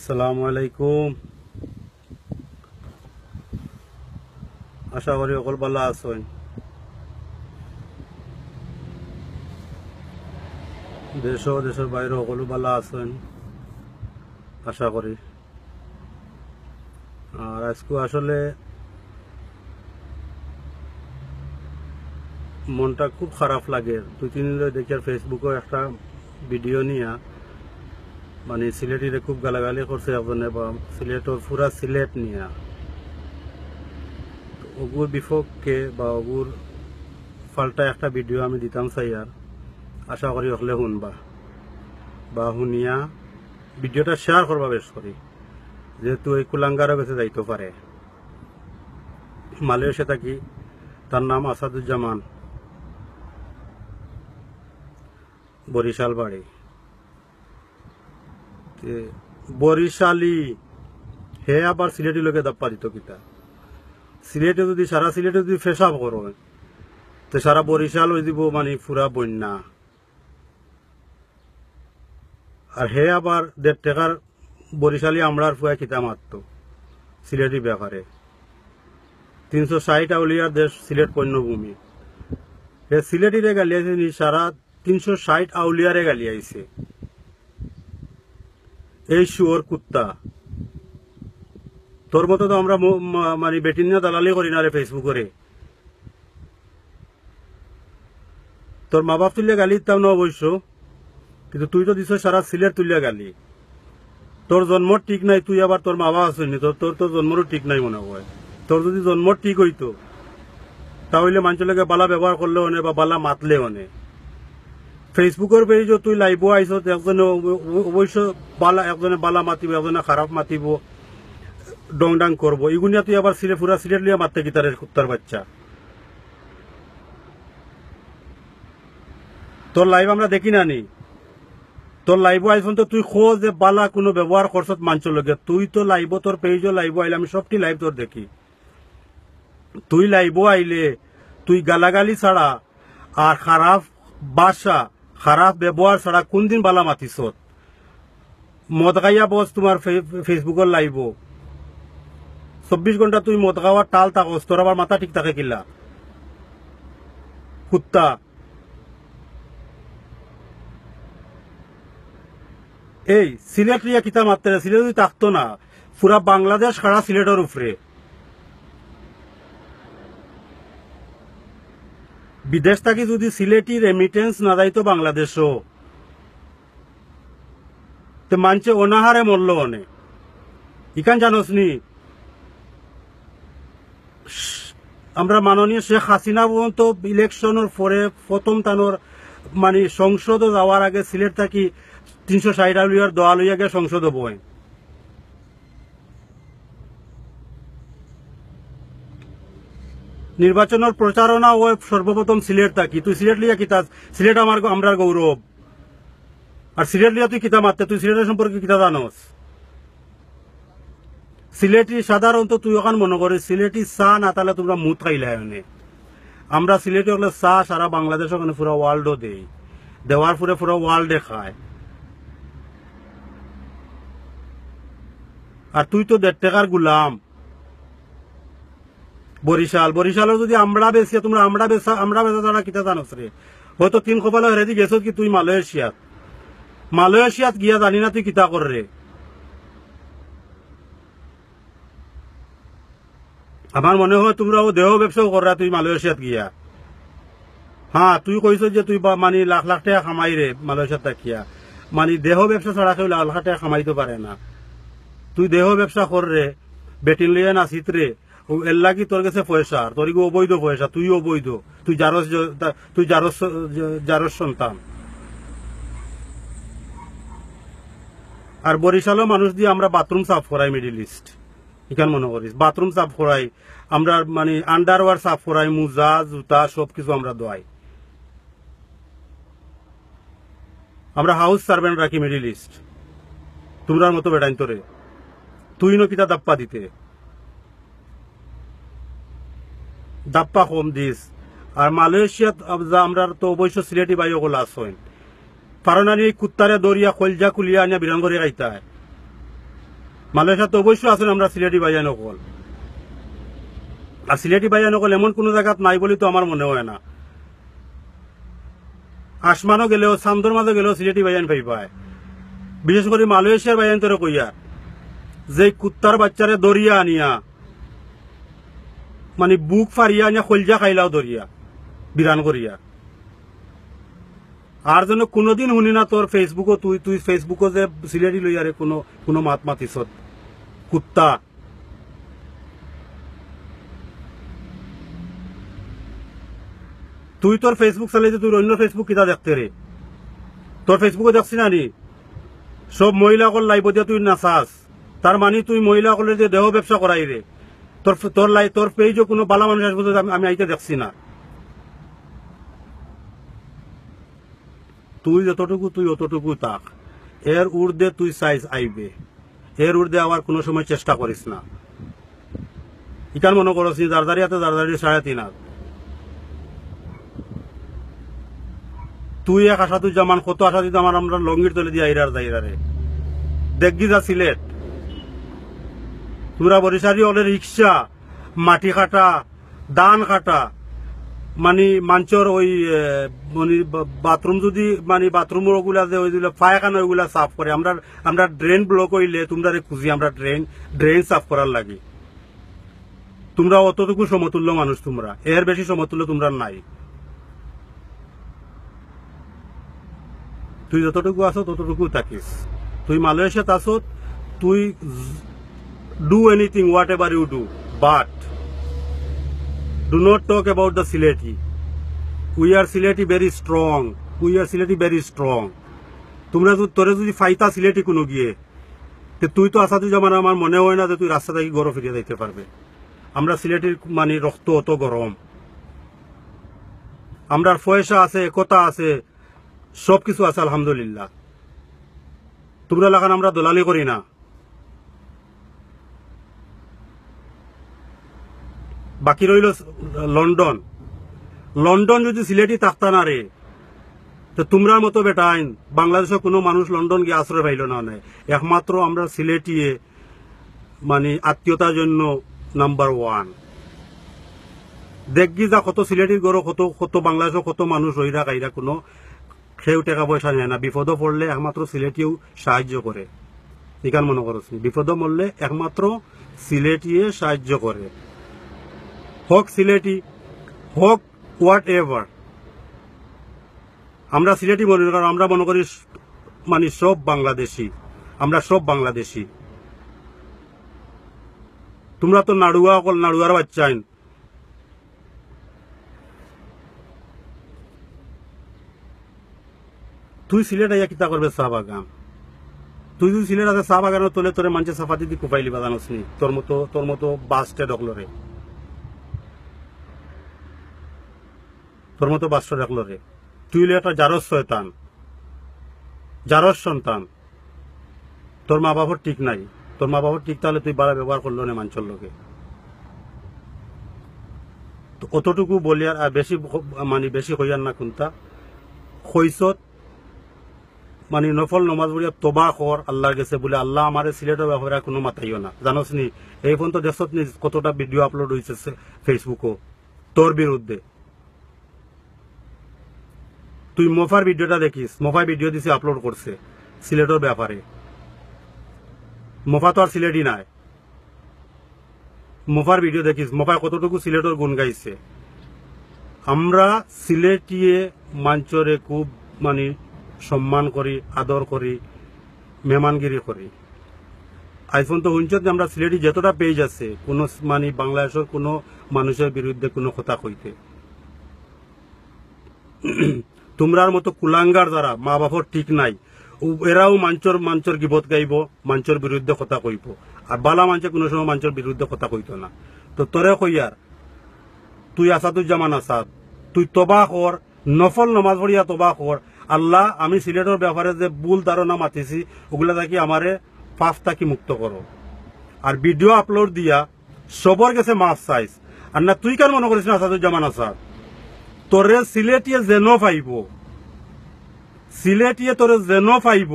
আসসালামু আলাইকুম। আশা করি সকল ভালো আছেন। দেশ ও দেশের বাইরে সকল ভালো আছেন আশা করি। আর আজকে আসলে মনটা খুব খারাপ লাগে। 2-3 দিন ধরে দেখি আর ফেসবুকে একটা ভিডিও নিয়ে মানে সিলেটিরে খুব গালাগালি করছে একজনে, বা সিলেটের পুরা সিলেট নিয়ে ওগুর বিপক্ষে বা ওগুর ফাল্টা একটা ভিডিও আমি দিতাম চাই। আর আশা করি হলে শুনবা বা শুনিয়া ভিডিওটা শেয়ার করবা বেশ করি, যেহেতু এই কুলাঙ্গারও কাছে যাইতে পারে। মালয়েশিয়া থাকি, তার নাম আসাদুজ্জামান, বরিশাল বাড়ি। বরিশালি হে আবার সিলেটি লোকে দাপ্পা দিত কিতা। সিলেটে যদি সারা সিলেটে যদি ফেসাব করো তো সারা বরিশাল হয়ে দিব মানে পুরা বন্যা। আর হে আবার 1.5 টাকার বরিশালি আমরার ফুয়া কিতা মারত সিলেটি ব্যাপারে। 360 আউলিয়ার দেশ সিলেট পণ্যভূমি। হে সিলেটিরে গালিয়াছে সারা 360 আউলিয়ারে গালিয়াইছে। এই শুয়োর কুত্তা, তোর মতো তো আমরা মানে বেটিন না দালালি করি না রে ফেসবুকে। তোর মা বাপ তুলিয়া গালি দিতাম না অবশ্য, কিন্তু তুই তো দিছ সারা সিলেট তুলিয়া গালি। তোর জন্ম ঠিক নাই, তুই আবার তোর মা বাবা আসেনি, তোর তোর জন্মরও ঠিক নাই মনে হয়। তোর যদি জন্ম ঠিক হইতো তাহলে মানুষের বালা ব্যবহার করলে অনে বা বালা মাতলে অনে। ফেসবুকের পেজও তুই লাইভ আইস, একজনে অবশ্য বালা, একজনে বালা মাতিব, একজনে খারাপ মাতিব, ডংডাং করবো। ইগুনিয়া তুই আবার পুরা সিলেট লিয়া মারতে গিতারের কুত্তার বাচ্চা। তোর লাইভ আমরা দেখি না নি, তোর লাইভ আইফোন তো তুই খোঁজ যে বালা কোনো ব্যবহার করছত মানুষের লগে। তুই তো লাইভ, তোর পেজও লাইভ আইলে আমি সবটি লাইভ তোর দেখি। তুই লাইভ আইলে তুই গালাগালি ছাড়া আর খারাপ বাসা, খারাপ ব্যবহার ছাড়া কোন দিন বালা মাতিছত? মদ গাইয়া বস তোমার ফেসবুকের লাইভ 24 ঘন্টা তুই মদ গাওয়ার টাল থাকস, তোর আবার মাথা ঠিক থাকে কিলা কুত্তা। এই সিলেট রিয়া কিতা মারতে, সিলেট যদি থাকতো না পুরা বাংলাদেশ সারা সিলেটের উপরে। বিদেশ থাকি যদি সিলেটি রেমিটেন্স না যাইতো বাংলাদেশও, তো মানছে অনাহারে মরল অনে। ইখান জানোস নি আমরা মাননীয় শেখ হাসিনা পর্যন্ত ইলেকশনের পরে প্রথম তানোর মানে সংসদ যাওয়ার আগে সিলেট থাকি 360 আউলিয়ার দোয়া লইয়া গিয়ে সংসদ বই। নির্বাচনের প্রচারণা ও সর্বপ্রথম সিলেট থাকি। তুই সিলেট লিয়া কিতা, সিলেট আমরা গৌরব। আর সিলেট লিয়া তুই কিতা মারতে, তুই সিলেটের সম্পর্কে কিতা জানোস? সিলেটি সাধারণত তুই ওখান মনে করিস সিলেটি চা না তাহলে তোমরা মুত খাইলে এনে। আমরা সিলেটি হলে চা সারা বাংলাদেশ ওখানে পুরো ওয়ার্ল্ডও দেই, দেওয়ার পরে পুরো ওয়ার্ল্ডে খায়। আর তুই তো 1.5 টাকার গুলাম। বরিশালের যদি আমরা বেশি, তোমরা আমরা বেচা তারা কিতা জানোস রে? হয়তো 3 কপালে হেরেদি গেছ কি তুই মালয়েশিয়াত গিয়া জানি না তুই কিতা কর রে। আমার মনে হয় তোমরা ও দেহ ব্যবসাও করা তুই মালয়েশিয়াত গিয়া। হ্যাঁ তুই কইস যে তুই মানে লাখ লাখ টাকা কামাই রে মালয়েশিয়াত থাকিয়া, মানে দেহ ব্যবসা ছাড়া কেউ লাখ লাখ টাকা কামাইতে পারে না। তুই দেহ ব্যবসা কর রে, বেটিন লিয়ে নাচিত রে, এর লাগি তোর কাছে পয়সা, তোর অবৈধ পয়সা, তুই অবৈধ, তুই জারস সন্তান। আর বরিশালও মানুষ দিয়ে আমরা বাথরুম সাফ করাই, মিডিল ইস্ট এখান মনে করিস বাথরুম সাফ করাই, আমরা মানে আন্ডারওয়ার সাফ করাই, মোজা জুতা সবকিছু আমরা দোয়াই। আমরা হাউস সার্ভেন্ট রাখি মিডিল ইস্ট। তোমরার মতো বেটাইন তোরে তুই ন কিতা দাপ্পা দিতে, দাপ্পা কম দিস। আর মালয়েশিয়াত আমরা তো অবশ্য সিলেটি বাই ওগুলো আসেন, কারণ এই কুত্তারে দরিয়া কলজা কুলিয়া আনিয়া বিরান করে খাইতায়। মালয়েশিয়াতে অবশ্যই আছেন আমরা সিলেটি ভাইয়া নকল। আর সিলেটি ভাইয়া নকল এমন কোন জায়গাত নাই বলে তো আমার মনে হয় না। আসমানও গেলেও চান্দর মাঝে গেলেও সিলেটি ভাইয়ান পাইবায়। বিশেষ করে মালয়েশিয়ার ভাইয়ান তোরে কইয়া যে কুত্তার বাচ্চারে দরিয়া আনিয়া মানে বুক ফারিয়া আনিয়া খলজা খাইলাও দরিয়া বিরান করিয়া। আর যেন কোনোদিন শুনি না তোর ফেসবুকও তুই ফেসবুকও যে সিলেটি লইয়ারে কোনো মাত মাতিস কুত্তা। তুই তোর ফেসবুক চালাইতে তুই অন্য ফেসবুক কিতা দেখতে রে? তোর ফেসবুকে দেখছি না নি সব মহিলাকল লাইব দিয়া তুই নাচাস, তার মানে তুই মহিলাকলের যে দেহ ব্যবসা করাই রে। তোর পেজও কোনো বালা মানুষ আসবে আমি আইতে দেখছি না। তুই যতটুকু তুই অতটুকু তাক, এর ঊর্ধ্বে তুই সাইজ আইবে, এর ঊর্ধ্বে আবার কোনো সময় চেষ্টা করিস না। ইকান মনে করস দারদারিয়াতে দারদারি 3.5 তুই এক আসাদুজ্জামান কত আসাদুজ্জামান আমরা লঙ্গির তলে দিয়ে আইরার যাইরারে দেখবি যা সিলেট। তোরা বরিশালী হলে রিক্সা মাটি কাটা দান কাটা মানে মাঞ্চর ওই মানে বাথরুম যদি মানে বাথরুমের ওগুলা যে ওইগুলো পায়খানা ওইগুলা সাফ করে আমরা ড্রেন ব্লক হইলে তোমরা খুঁজি আমরা ড্রেন সাফ করার লাগে। তোমরা অতটুকু সমতুল্য মানুষ, তোমরা এর বেশি সমতুল্য তোমরা নাই। তুই যতটুকু আছো ততটুকু থাকিস। তুই মালয়েশিয়াত আছো, তুই do anything whatever you do, but do not talk about the Sileti. We are Sileti very strong. We are Sileti very strong. তোরে যদি ফাইতা সিলেটি কোনো গিয়ে তুই তো আসাদুজ্জামান আমার মনে হয় না যে তুই রাস্তা থেকে গড় ফিরিয়ে দিতে পারবে। আমরা সিলেটির মানে রক্ত অত গরম, আমরার পয়সা আছে, একতা আছে, সবকিছু আছে আলহামদুলিল্লাহ। তোমরা লাগান আমরা দলালি করি না। বাকি রইল লন্ডন যদি সিলেটি থাকতা না রে তো তোমরা মতো বেটাইন বাংলাদেশের কোনো মানুষ লন্ডন গিয়ে আশ্রয় পাইল না। একমাত্র আমরা সিলেটিয়ে মানে আত্মীয়তার জন্য নাম্বার 1। দেখবি যা কত সিলেটির গড় কত বাংলাদেশের কত মানুষ রইরা কাইরা কোনো খেউ টাকা পয়সা নেয় না। বিপদ পড়লে একমাত্র সিলেটিও সাহায্য করে। এখান মনে করছ বিপদ মরলে একমাত্র সিলেটিয়ে সাহায্য করে। হোক সিলেটি হোক হোয়াট এভার, আমরা সিলেটি মনে করি, আমরা মনে করি মানে সব বাংলাদেশি, আমরা সব বাংলাদেশি। তোমরা তো নাড়ুয়ার বাচ্চা আইন। তুই সিলেট আইয়া কিতা করবে চা বাগান? তুই যদি সিলেট আছে চা বাগানের তোলে তোরে মানুষের সাফাতি দি কুপাইলি বাজানোস নি তোর মতো বাসটে ডকলরে, তোর মতো বাসটা ডাকলো রে। তুই একটা জারস শয়তান, জারস সন্তান। তোর মা বাবার ঠিক নাই, তোর মা বাবার ঠিক তাহলে তুই বাড়া ব্যবহার করলো না মানুষের লোকে। অতটুকু বলি আর বেশি মানে বেশি হইয়ার না কোনটা হইছত মানে নফল নমাজ বলিয়া তোবা কর আল্লাহর গেছে বলে আল্লাহ আমার সিলেটের ব্যাপারে কোনো মাথাইও না। জানোস নি এই পর্যন্ত দেখছত নি কতটা ভিডিও আপলোড হয়েছে ফেসবুকও তোর বিরুদ্ধে। তুই মোফার ভিডিওটা দেখিস, মোফা ভিডিও দিছে আপলোড করছে সিলেটের ব্যাপারে। মোফা তো আর সিলেটি নাই, মোফার ভিডিও দেখিস মোফা কতটুকু সিলেটের গুণ গাইছে। আমরা সিলেটিয়ে মাঞ্চরে খুব মানে সম্মান করি, আদর করি, মেহমানগিরি করি। আজ পর্যন্ত শুনছ যে আমরা সিলেটি যতটা পেজ আছে কোন মানে বাংলাদেশের কোন মানুষের বিরুদ্ধে কোনো কথা কইতে। তোমরার মতো কুলাঙ্গার যারা মা বাপর ঠিক নাই এরাও মাঞ্চর গিবত গাইব, মাঞ্চর বিরুদ্ধে কথা কইব। আর বালা মাঞ্চে কোনো সময় মাঞ্চর বিরুদ্ধে কথা কইত না। তো তোরে কইয়ার তুই আসাদুজ্জামান আসাদ, তুই তবা কর, নফল নমাজ পড়িয়া তবা কর। আল্লাহ আমি সিলেটের ব্যাপারে যে ভুল ধারণা মাতিছি ওগুলা থাকি আমারে পাপ থাকি মুক্ত করো। আর ভিডিও আপলোড দিয়া সবর গেছে মাফ চাইস। আর না তুই কেন মনে করিস না আসাদুজ্জামান আসাদ তোরে সিলেটিয়ে যেন পাইব, সিলেটিয়ে তোরে যেন পাইব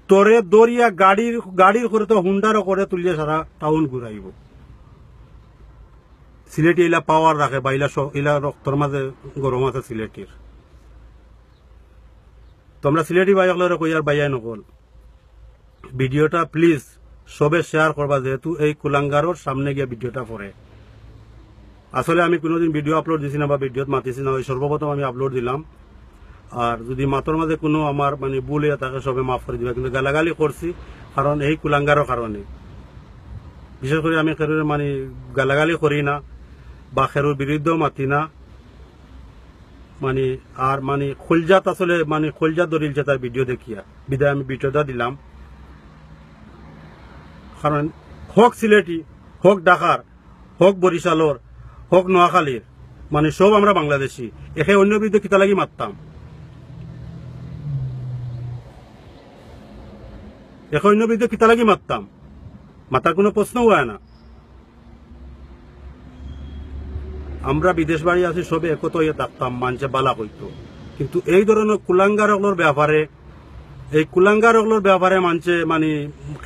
তোরে দরিয়া গাড়ির করে তো হুন্ডারও করে তুলিয়ে সারা টাউন ঘুরাইব। সিলেটি এলা পাওয়ার রাখে বা ইলা রক্তর মাঝে গরম আছে সিলেটির। তোমরা সিলেটি ভাই হলে কইয়ার বাইয়াই নকল ভিডিওটা প্লিজ সবে শেয়ার করবা, যেহেতু এই কুলাঙ্গারোর সামনে গিয়ে ভিডিওটা পড়ে। আসলে আমি কোনোদিন ভিডিও আপলোড দিছি না বা ভিডিওত মাতিছি না, ওই সর্বপ্রথম আমি আপলোড দিলাম। আর যদি মাতর মাঝে কোনো আমার মানে ভুল হয়ে থাকে সবে মাফ করে দিবা, কিন্তু গালাগালি করছি কারণ এই কুলাঙ্গারোর কারণে। বিশেষ করে আমি খেরুর মানে গালাগালি করি না বা খেরুর বিরুদ্ধেও মাতি না, মানে আর মানে খোলজাত আসলে মানে খোলজাত দরিলছে তার ভিডিও দেখিয়া বিদায় আমি ভিডিওটা দিলাম। কারণ হোক সিলেটি, হোক ঢাকার, হোক বরিশালর, হোক নোয়াখালীর, মানে সব আমরা বাংলাদেশি। একে অন্য বিরুদ্ধে কিতা লাগি মারতাম? একে অন্য বিরুদ্ধে কিতা লাগি মারতাম? মাতার কোনো প্রশ্ন হয় না। আমরা বিদেশ বাড়ি আছি সবে একত হয়ে থাকতাম, মানুষে বালা কইতো। কিন্তু এই ধরনের কুলাঙ্গারগুলোর ব্যাপারে, এই কুলাঙ্গারগুলোর ব্যাপারে মানুষে মানে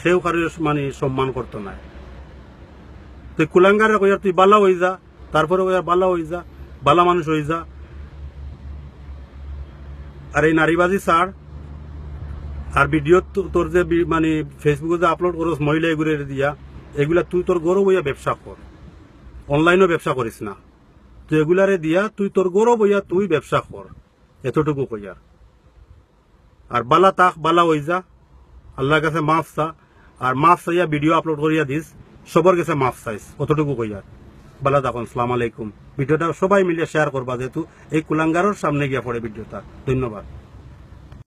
কেউ কারোর মানে সম্মান করতো না। তুই কুলাঙ্গারে কইয়ার তুই বালা হয়ে যা, তারপরে কইয়ার বালা হয়ে যা, বালা মানুষ হয়ে যা। আর এই নারীবাজি ছাড়। আর ভিডিও তোর যে মানে ফেসবুকে যে আপলোড করস মহিলা এগুলো দিয়া, এগুলা তুই তোর গৌরব হইয়া ব্যবসা কর, অনলাইনও ব্যবসা করিস না। তুই এগুলারে দিয়া তুই তোর গৌরব হইয়া তুই ব্যবসা কর, এতটুকু কইয়ার। আর বালা তাক বালা হয়ে যা, আল্লাহর কাছে মাফ চা, আর মাফ চাইয়া ভিডিও আপলোড করিয়া দিস, সবার কাছে মাফ চাইস, অতটুকু কইয়ার। বালা থাকুন, আসসালামু আলাইকুম। ভিডিওটা সবাই মিলে শেয়ার করবা, যেহেতু এই কুলাঙ্গারের সামনে গিয়া পড়ে ভিডিওটা। ধন্যবাদ।